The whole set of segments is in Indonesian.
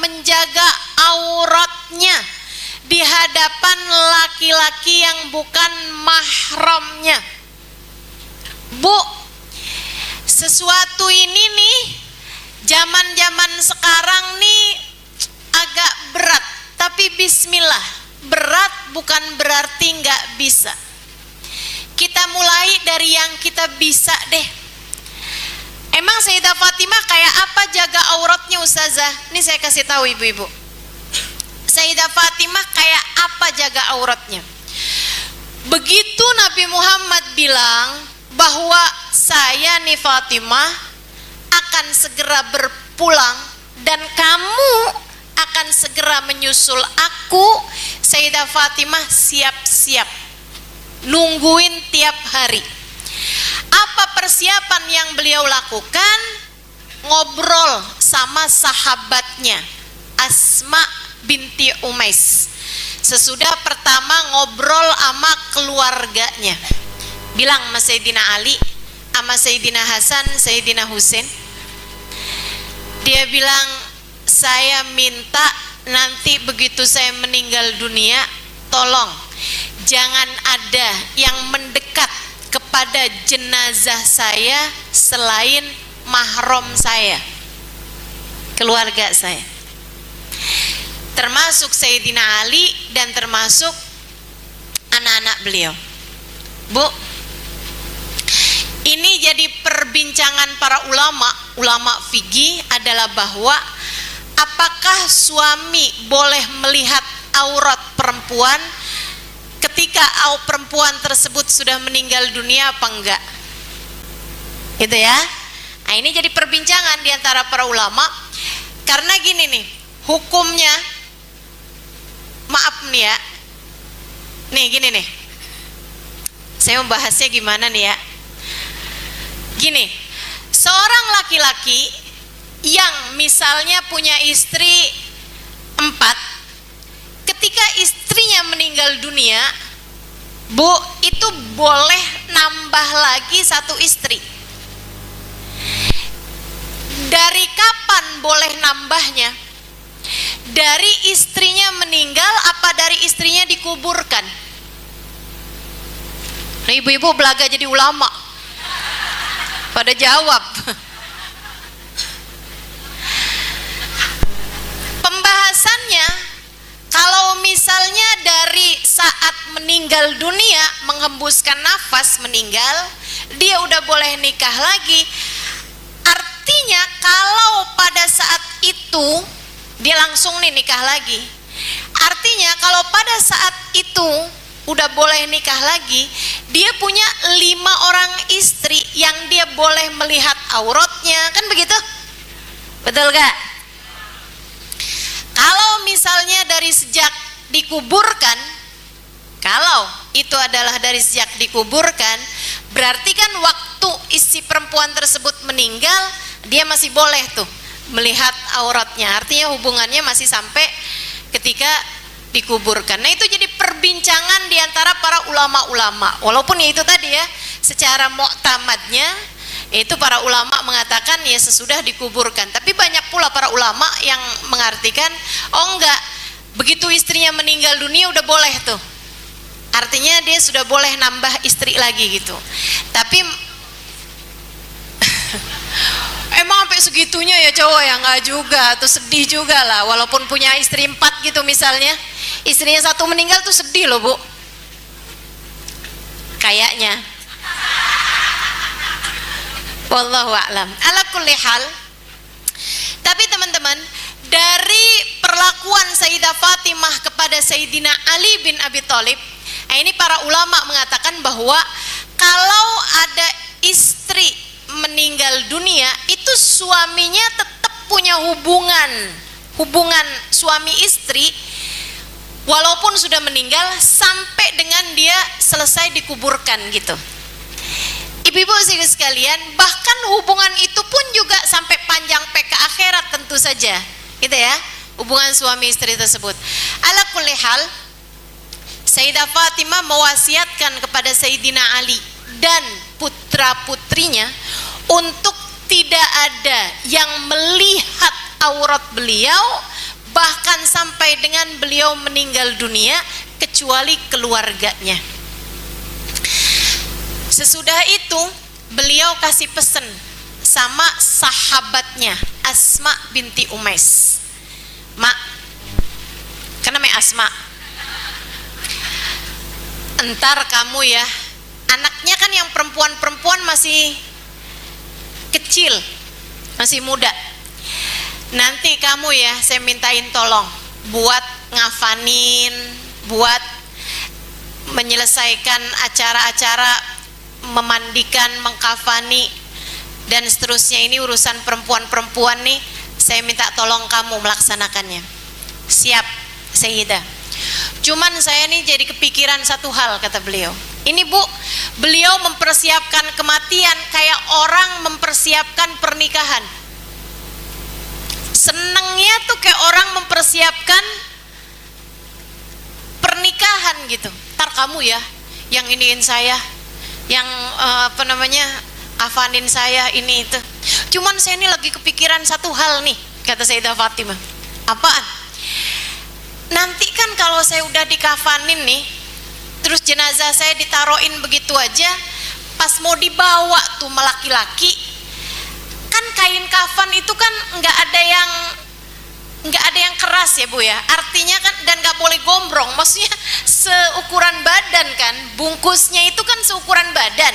menjaga auratnya di hadapan laki-laki yang bukan mahramnya. Bu, sesuatu ini nih zaman-zaman sekarang nih agak berat, tapi bismillah, berat bukan berarti nggak bisa. Kita mulai dari yang kita bisa deh. Emang Sayyidah Fatimah kayak apa jaga auratnya Ustazah? Ini saya kasih tahu ibu-ibu. Sayyidah Fatimah kayak apa jaga auratnya? Begitu Nabi Muhammad bilang bahwa saya nih Fatimah akan segera berpulang dan kamu akan segera menyusul aku, Sayyidah Fatimah siap-siap nungguin tiap hari. Apa persiapan yang beliau lakukan? Ngobrol sama sahabatnya Asma binti Umais. Sesudah pertama ngobrol sama keluarganya, bilang sama Sayyidina Ali, sama Sayyidina Hasan, Sayyidina Husain, dia bilang, saya minta nanti begitu saya meninggal dunia, tolong jangan ada yang mendekat kepada jenazah saya selain mahram saya, keluarga saya, termasuk Sayyidina Ali dan termasuk anak-anak beliau. Bu, ini jadi perbincangan para ulama fikih adalah bahwa apakah suami boleh melihat aurat perempuan ketika perempuan tersebut sudah meninggal dunia apa enggak? Gitu ya. Nah, ini jadi perbincangan di antara para ulama karena gini nih, hukumnya, maaf nih ya. Nih gini nih. Saya membahasnya gimana nih ya? Gini, seorang laki-laki yang misalnya punya istri 4, ketika istrinya meninggal dunia, Bu, itu boleh nambah lagi 1 istri. Dari kapan boleh nambahnya? Dari istrinya meninggal apa dari istrinya dikuburkan? Nah, ibu-ibu belaga jadi ulama pada jawab. Pembahasannya, kalau misalnya dari saat meninggal dunia, menghembuskan nafas meninggal, dia udah boleh nikah lagi. Artinya kalau pada saat itu dia langsung nih nikah lagi, artinya kalau pada saat itu udah boleh nikah lagi, dia punya 5 orang istri yang dia boleh melihat auratnya, kan begitu? Betul gak? Kalau misalnya dari sejak dikuburkan, kalau itu adalah dari sejak dikuburkan, berarti kan waktu isi perempuan tersebut meninggal, dia masih boleh tuh melihat auratnya, artinya hubungannya masih sampai ketika dikuburkan. Nah, itu jadi perbincangan di antara para ulama-ulama. Walaupun ya itu tadi ya, secara mu'tamadnya itu para ulama mengatakan ya sesudah dikuburkan. Tapi banyak pula para ulama yang mengartikan, oh enggak, begitu istrinya meninggal dunia udah boleh tuh. Artinya dia sudah boleh nambah istri lagi gitu. Tapi emang sampai segitunya ya cowok ya? Enggak juga, tuh sedih juga lah. Walaupun punya istri 4 gitu misalnya, istrinya 1 meninggal tuh sedih loh Bu, kayaknya. Wallahu a'lam. Ala kulli hal, tapi teman-teman, dari perlakuan Sayyidah Fatimah kepada Sayyidina Ali bin Abi Thalib, nah ini para ulama mengatakan bahwa kalau ada istri meninggal dunia, itu suaminya tetap punya hubungan suami istri walaupun sudah meninggal sampai dengan dia selesai dikuburkan gitu. Ibu-ibu sekalian, bahkan hubungan itu pun juga sampai panjang ke akhirat tentu saja, gitu ya, hubungan suami istri tersebut. Ala kulli hal, Sayyidah Fatimah mewasiatkan kepada Sayyidina Ali dan putra-putrinya untuk tidak ada yang melihat aurat beliau bahkan sampai dengan beliau meninggal dunia, kecuali keluarganya. Sesudah itu beliau kasih pesan sama sahabatnya Asma binti Umais, Mak, kan namanya Asma, entar kamu ya, anaknya kan yang perempuan masih kecil, masih muda, nanti kamu ya saya mintain tolong buat ngafanin, buat menyelesaikan acara-acara memandikan, mengkafani dan seterusnya. Ini urusan perempuan-perempuan nih, saya minta tolong kamu melaksanakannya. Siap Sayyidah. Cuman saya nih jadi kepikiran satu hal, kata beliau. Ini Bu, beliau mempersiapkan kematian kayak orang mempersiapkan pernikahan. Senengnya tuh kayak orang mempersiapkan pernikahan gitu. Ntar kamu ya yang iniin saya, yang afanin saya ini itu. Cuman saya ini lagi kepikiran satu hal nih, kata Sayyidah Fatimah. Apaan? Nanti kan kalau saya udah dikafanin nih, terus jenazah saya ditaruhin begitu aja, pas mau dibawa tuh sama laki-laki, kan kain kafan itu kan nggak ada yang keras ya Bu ya, artinya kan, dan nggak boleh gombrong, maksudnya seukuran badan kan, bungkusnya itu kan seukuran badan.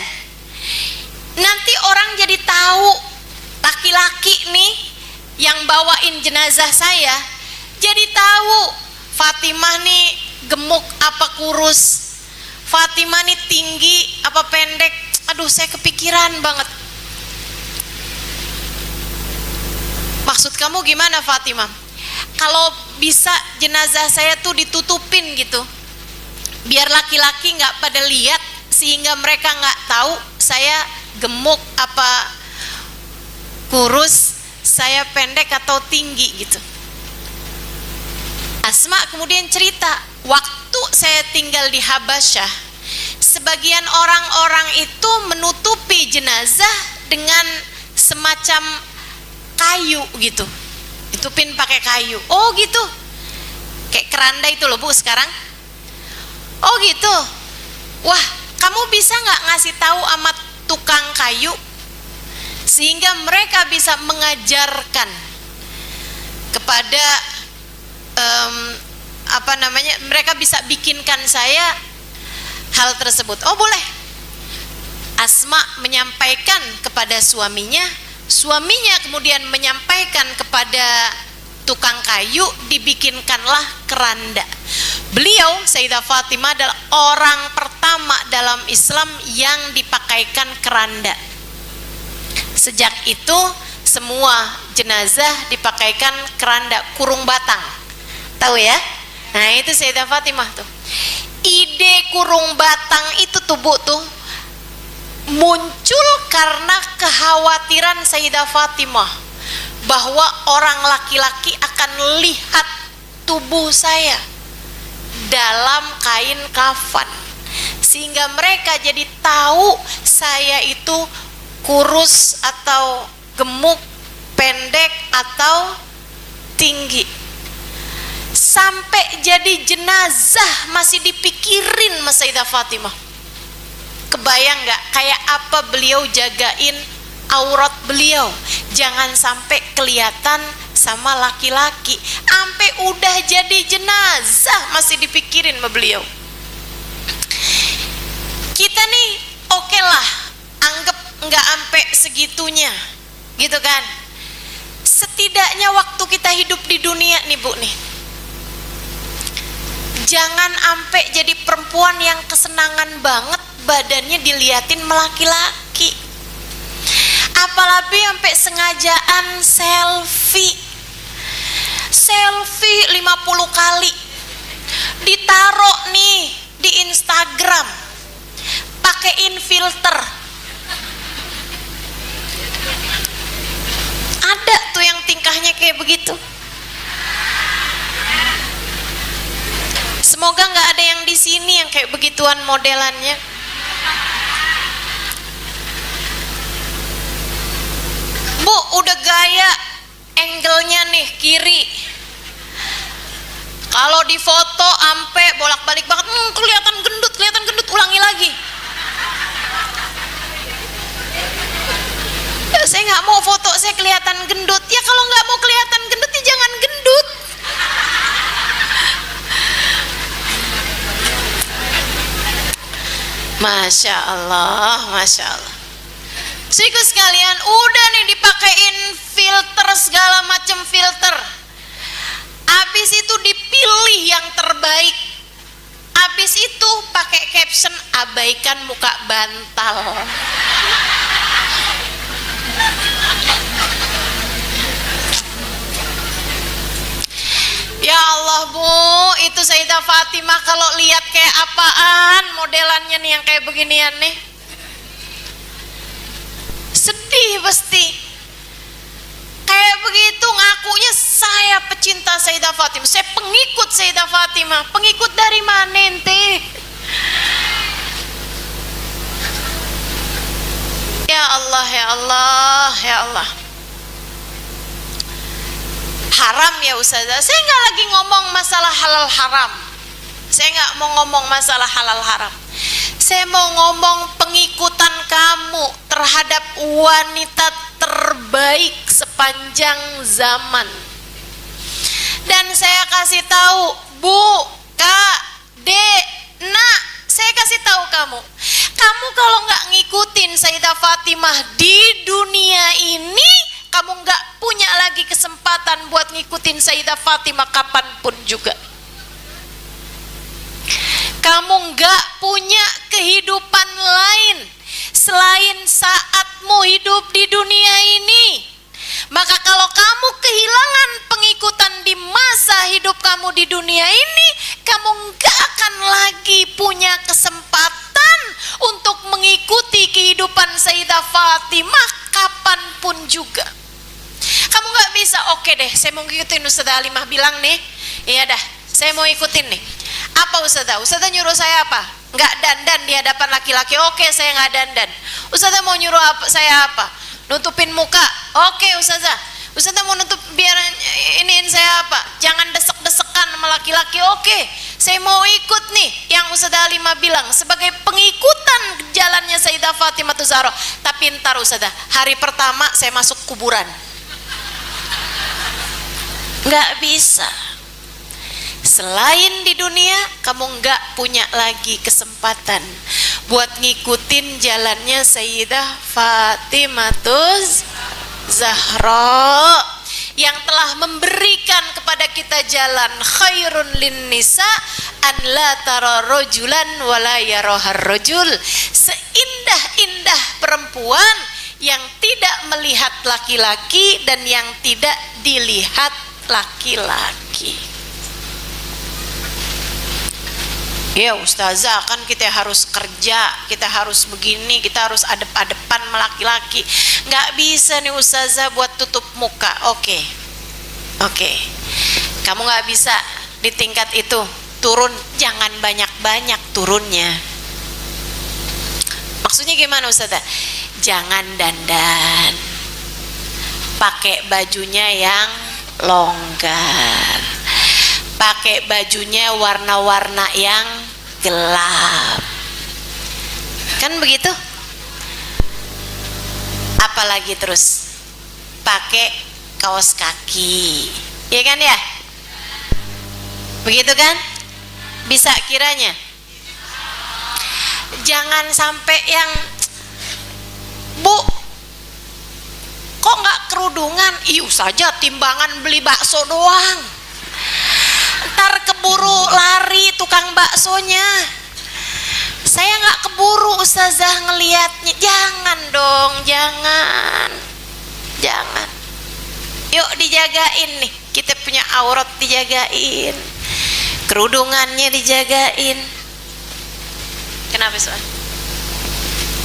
Nanti orang jadi tahu laki-laki nih yang bawain jenazah saya, jadi tahu Fatimah nih gemuk apa kurus, Fatimah nih tinggi apa pendek. Aduh, saya kepikiran banget. Maksud kamu gimana Fatimah? Kalau bisa jenazah saya tuh ditutupin gitu, biar laki-laki nggak pada lihat, sehingga mereka nggak tahu saya gemuk apa kurus, saya pendek atau tinggi gitu. Asma kemudian cerita, waktu saya tinggal di Habasyah, sebagian orang-orang itu menutupi jenazah dengan semacam kayu gitu, ditutupin pakai kayu. Oh gitu, kayak keranda itu loh Bu sekarang. Oh gitu. Wah, kamu bisa nggak ngasih tahu sama tukang kayu sehingga mereka bisa mengajarkan kepada mereka bisa bikinkan saya hal tersebut. Oh boleh. Asma menyampaikan kepada suaminya, suaminya kemudian menyampaikan kepada tukang kayu, dibikinkanlah keranda. Beliau Sayyidah Fatimah adalah orang pertama dalam Islam yang dipakaikan keranda. Sejak itu semua jenazah dipakaikan keranda kurung batang. Tahu ya? Nah itu Sayyidah Fatimah tuh. Ide kurung batang itu tuh Bu tuh muncul karena kekhawatiran Sayyidah Fatimah bahwa orang laki-laki akan lihat tubuh saya dalam kain kafan, sehingga mereka jadi tahu saya itu kurus atau gemuk, pendek atau tinggi. Sampai jadi jenazah masih dipikirin Mas Sayyidah Fatimah. Kebayang gak kayak apa beliau jagain aurat beliau, jangan sampai kelihatan sama laki-laki. Sampai udah jadi jenazah masih dipikirin sama beliau. Kita nih oke lah, anggap nggak sampai segitunya gitu kan. Setidaknya waktu kita hidup di dunia nih Bu nih, jangan sampai jadi perempuan yang kesenangan banget badannya diliatin laki-laki. Apalagi sampai sengajaan selfie 50 kali ditaruh nih di Instagram, pakein filter. Ada tuh yang tingkahnya kayak begitu. Semoga nggak ada yang di sini yang kayak begituan modelannya. Bu, udah gaya angle-nya nih kiri, Kalau di foto ampe bolak-balik banget, kelihatan gendut, ulangi lagi. Ya, saya nggak mau foto saya kelihatan gendut. Ya kalau nggak mau kelihatan gendut, ya jangan gendut. Masya Allah, Masya Allah. Siku sekalian, udah nih dipakein filter, segala macam filter. Habis itu dipilih yang terbaik. Habis itu pakai caption, abaikan muka bantal. Ya Allah Bu, itu Sayyidah Fatimah kalau lihat kayak apaan modelannya nih yang kayak beginian nih. Sedih pasti. Kayak begitu ngakunya saya pecinta Sayyidah Fatimah, saya pengikut Sayyidah Fatimah. Pengikut dari mana ente? Ya Allah, ya Allah, ya Allah. Haram ya Ustazah. Saya nggak lagi ngomong masalah halal haram. Saya nggak mau ngomong masalah halal haram. Saya mau ngomong pengikutan kamu terhadap wanita terbaik sepanjang zaman. Dan saya kasih tahu, Bu, Kak, Dek, Nak, saya kasih tahu kamu. Kamu kalau nggak ngikutin Sayyidah Fatimah di dunia ini, kamu nggak punya lagi kesempatan buat ngikutin Sayyidah Fatimah kapanpun juga. Kamu nggak punya kehidupan lain selain saatmu hidup di dunia ini. Maka kalau kamu kehilangan pengikutan di masa hidup kamu di dunia ini, kamu nggak akan lagi punya kesempatan untuk mengikuti kehidupan Sayyidah Fatimah kapanpun juga. Kamu nggak bisa, oke deh, saya mau ngikutin Ustazah Halimah bilang nih, iya dah, saya mau ikutin nih. Apa Ustazah? Ustazah nyuruh saya apa? Nggak dandan di hadapan laki-laki. Oke, saya nggak dandan. Ustazah mau nyuruh saya apa? Nutupin muka. Oke Ustazah. Ustazah mau nutup biar iniin saya apa? Jangan desek-desekan sama laki-laki. Oke, saya mau ikut nih yang Ustazah Halimah bilang sebagai pengikutan jalannya Sayyidah Fatimah Zahra. Tapi ntar Ustazah, hari pertama saya masuk kuburan. Nggak bisa. Selain di dunia, kamu nggak punya lagi kesempatan buat ngikutin jalannya Sayyidah Fatimah Zahra yang telah memberikan kepada kita jalan khairun lin nisa an la tara rajulan wala yarahar rajul. Seindah-indah perempuan yang tidak melihat laki-laki dan yang tidak dilihat laki-laki. Ya Ustazah, kan kita harus kerja, kita harus begini, kita harus adep-adepan sama laki-laki. Nggak bisa nih Ustazah buat tutup muka. Oke. Kamu nggak bisa di tingkat itu. Turun, jangan banyak-banyak turunnya. Maksudnya gimana Ustazah? Jangan dandan, pakai bajunya yang longgar, pakai bajunya warna-warna yang gelap, kan begitu. Apalagi terus pakai kaos kaki, ya kan ya, begitu kan? Bisa kiranya. Jangan sampai yang, Bu, kok nggak kerudungan? Saja timbangan beli bakso doang, ntar keburu lari tukang baksonya. Saya nggak keburu Ustazah ngelihatnya. Jangan dong, jangan. Yuk dijagain nih, kita punya aurat dijagain, kerudungannya dijagain. Kenapa soal?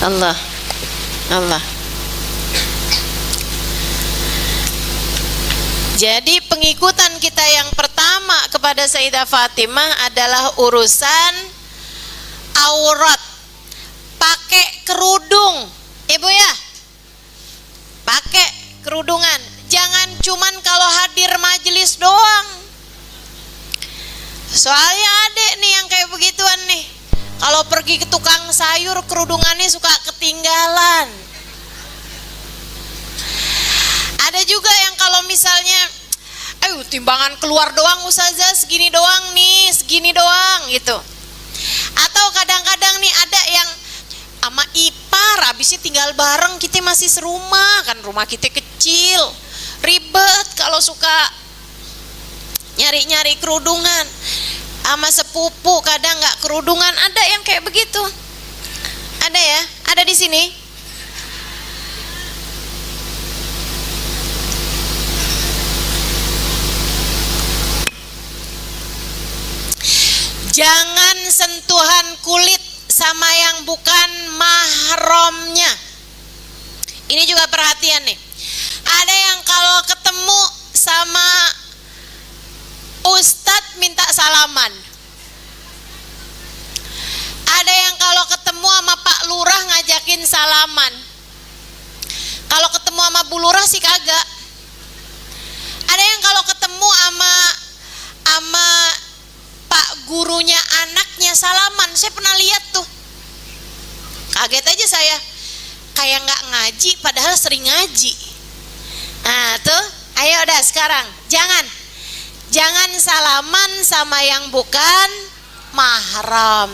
Allah. Jadi pengikutan kita yang pertama kepada Sayyidah Fatimah adalah urusan aurat. Pakai kerudung, Ibu ya. Pakai kerudungan. Jangan cuman kalau hadir majelis doang. Soalnya adek nih yang kayak begituan nih, kalau pergi ke tukang sayur kerudungannya suka ketinggalan. Ada juga yang kalau misalnya, ayo timbangan keluar doang ustazah, segini doang nih, segini doang gitu. Atau kadang-kadang nih ada yang sama ipar, abisnya tinggal bareng, kita masih serumah, kan rumah kita kecil, ribet kalau suka nyari-nyari kerudungan. Sama sepupu kadang nggak kerudungan, ada yang kayak begitu. Ada ya, ada di sini. Jangan sentuhan kulit sama yang bukan mahramnya. Ini juga perhatian nih. Ada yang kalau ketemu sama ustadz minta salaman. Ada yang kalau ketemu sama Pak Lurah ngajakin salaman. Kalau ketemu sama Bu Lurah sih kagak. Ada yang kalau ketemu sama Pak gurunya anaknya salaman. Saya pernah lihat tuh. Kaget aja saya. Kayak nggak ngaji padahal sering ngaji. Nah tuh, ayo udah sekarang. Jangan salaman sama yang bukan mahram.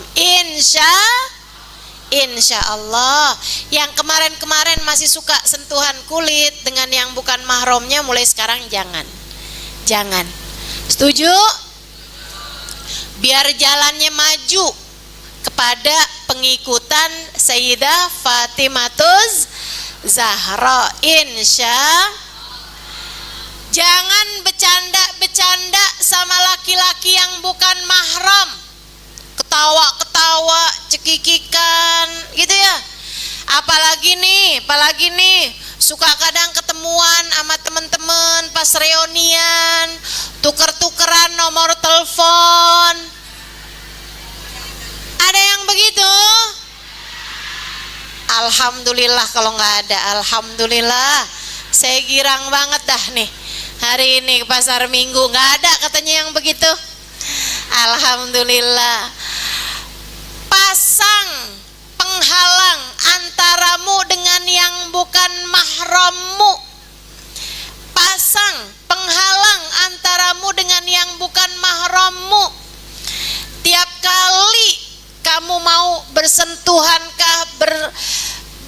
Insya Allah. Yang kemarin-kemarin masih suka sentuhan kulit dengan yang bukan mahramnya, mulai sekarang jangan. Setuju? Biar jalannya maju kepada pengikutan Sayyidah Fatimatuz Zahra. Jangan bercanda sama laki-laki yang bukan mahram. Ketawa-ketawa, cekikikan gitu ya. Apalagi nih suka kadang ketemuan sama teman-teman pas reunian, tuker-tukeran nomor telepon. Ada yang begitu? Alhamdulillah kalau nggak ada. Alhamdulillah. Saya girang banget dah nih. Hari ini pasar minggu nggak ada katanya yang begitu. Alhamdulillah. Pasang penghalang antaramu dengan yang bukan mahrammu. Pasang penghalang antaramu dengan yang bukan mahrammu. Tiap kali kamu mau bersentuhankah,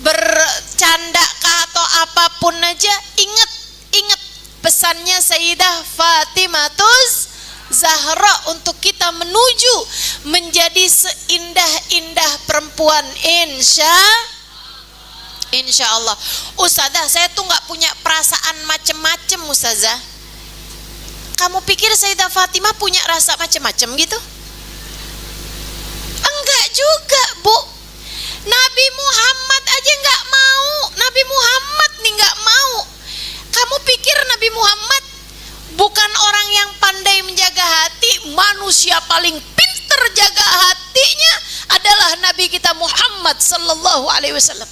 bercandakah atau apapun aja, ingat pesannya Sayyidah Fatimatuz Zahra untuk kita menuju menjadi seindah-indah perempuan. Insya Allah. Ustazah, saya tuh nggak punya perasaan macem-macem Ustazah. Kamu pikir Sayyidah Fatimah punya rasa macem-macem gitu? Enggak juga, Bu. Nabi Muhammad aja nggak mau. Nabi Muhammad nih nggak mau. Kamu pikir Nabi Muhammad bukan orang yang pandai menjaga hati? Manusia paling pinter jaga hatinya adalah Nabi kita Muhammad sallallahu alaihi wasallam.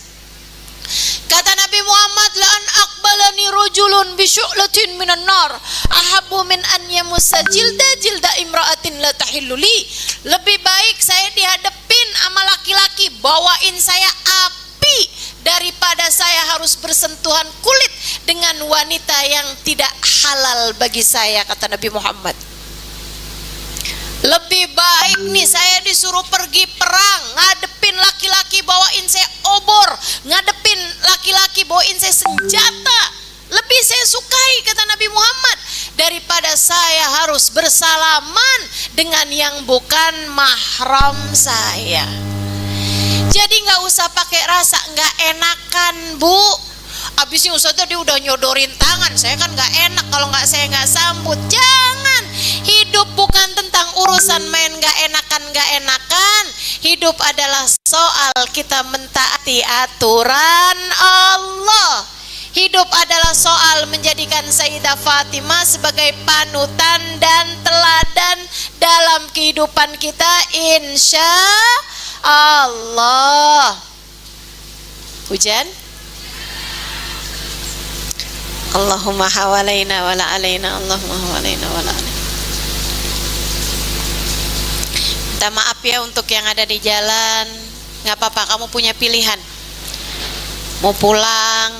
Kata Nabi Muhammad, la an aqbalani rajulun bi syu'latin minan nar ahabbu min an yamussa jilda imra'atin la tahillu li. Lebih baik saya dihadapin sama laki-laki bawain saya api daripada saya harus bersentuhan kulit dengan wanita yang tidak halal bagi saya, kata Nabi Muhammad. Lebih baik nih saya disuruh pergi perang, ngadepin laki-laki bawain saya obor, ngadepin laki-laki bawain saya senjata. Lebih saya sukai, kata Nabi Muhammad, daripada saya harus bersalaman dengan yang bukan mahram saya. Jadi nggak usah pakai rasa nggak enakan, Bu. Abisnya Ustazah dia udah nyodorin tangan, saya kan nggak enak kalau saya nggak sambut. Jangan. Hidup bukan tentang urusan main nggak enakan. Hidup adalah soal kita mentaati aturan Allah. Hidup adalah soal menjadikan Sayyidah Fatimah sebagai panutan dan teladan dalam kehidupan kita, insya Allah. Hujan? Allahumma hawalaina wala alaina, Allahumma hawalaina wala alaina. Minta maaf ya untuk yang ada di jalan. Nggak apa-apa, kamu punya pilihan. Mau pulang.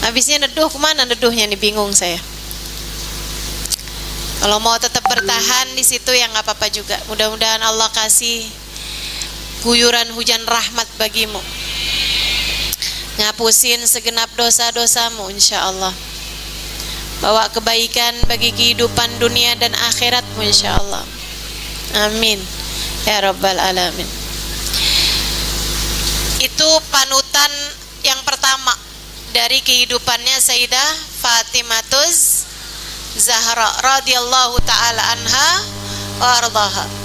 Habisnya neduh, kemana neduhnya nih, bingung saya. Kalau mau tetap bertahan di situ ya nggak apa-apa juga. Mudah-mudahan Allah kasih guyuran hujan rahmat bagimu, ngapusin segenap dosa-dosamu insya Allah, bawa kebaikan bagi kehidupan dunia dan akhiratmu insya Allah. Amin ya rabbal alamin. Itu panutan yang pertama dari kehidupannya Sayyidah Fatimatuz Zahra radhiyallahu taala anha wa ardhaha.